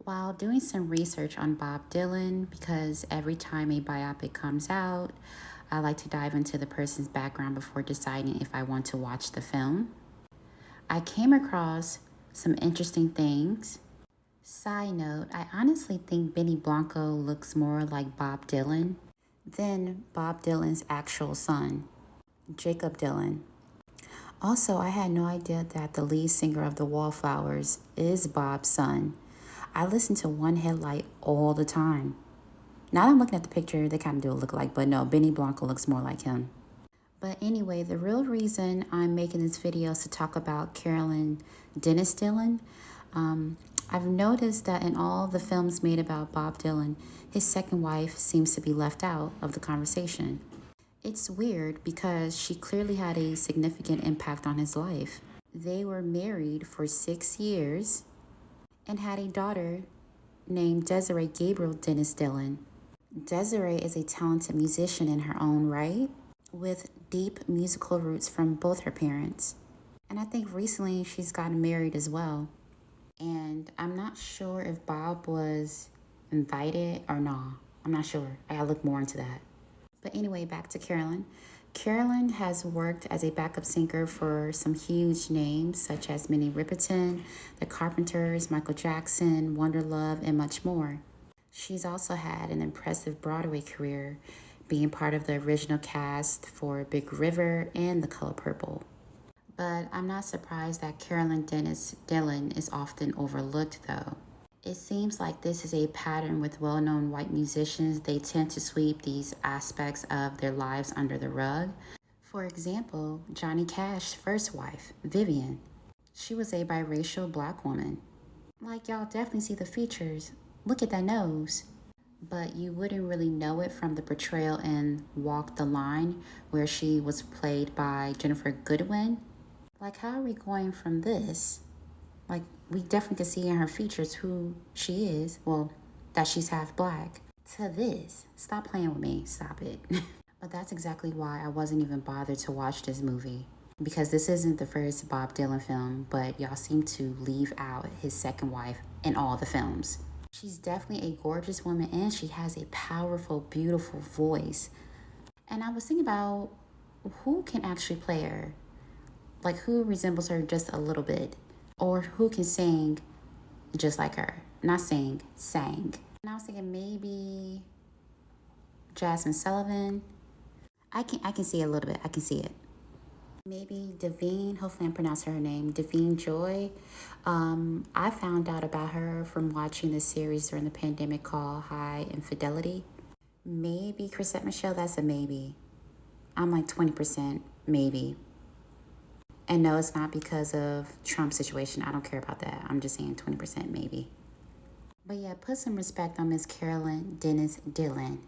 While doing some research on Bob Dylan, because every time a biopic comes out, I like to dive into the person's background before deciding if I want to watch the film, I came across some interesting things. Side note, I honestly think Benny Blanco looks more like Bob Dylan than Bob Dylan's actual son, Jakob Dylan. Also, I had no idea that the lead singer of the Wallflowers is Bob's son. I listen to One Headlight all the time. Now that I'm looking at the picture, they kind of do look alike, but no, Benny Blanco looks more like him. But anyway, the real reason I'm making this video is to talk about Carolyn Dennis Dylan. I've noticed that in all the films made about Bob Dylan, his second wife seems to be left out of the conversation. It's weird because she clearly had a significant impact on his life. They were married for 6 years and had a daughter named Desiree Gabriel Dennis Dylan. Desiree is a talented musician in her own right, with deep musical roots from both her parents. And I think recently she's gotten married as well. And I'm not sure if Bob was invited or not. I'm not sure. I gotta look more into that. But anyway, back to Carolyn. Carolyn has worked as a backup singer for some huge names such as Minnie Riperton, The Carpenters, Michael Jackson, Wonder Love, and much more. She's also had an impressive Broadway career, being part of the original cast for Big River and The Color Purple. But I'm not surprised that Carolyn Dennis Dylan is often overlooked though. It seems like this is a pattern with well-known white musicians. They tend to sweep these aspects of their lives under the rug. For example, Johnny Cash's first wife, Vivian. She was a biracial black woman. Like, y'all definitely see the features. Look at that nose. But you wouldn't really know it from the portrayal in Walk the Line, where she was played by Ginnifer Goodwin. Like, how are we going from this? Like, we definitely can see in her features who she is, well, that she's half black, to this. Stop playing with me, stop it. But that's exactly why I wasn't even bothered to watch this movie. Because this isn't the first Bob Dylan film, but y'all seem to leave out his second wife in all the films. She's definitely a gorgeous woman and she has a powerful, beautiful voice. And I was thinking about who can actually play her? Like, who resembles her just a little bit? Or who can sing just like her? Not sing, sang. And I was thinking maybe Jasmine Sullivan. I can see it a little bit. I can see it. Maybe Davine, hopefully I'm pronouncing her name, Davine Joy. I found out about her from watching the series during the pandemic called High Infidelity. Maybe Chrisette Michele, that's a maybe. I'm like 20% maybe. And no, it's not because of Trump's situation. I don't care about that. I'm just saying 20% maybe. But yeah, put some respect on Miss Carolyn Dennis Dylan.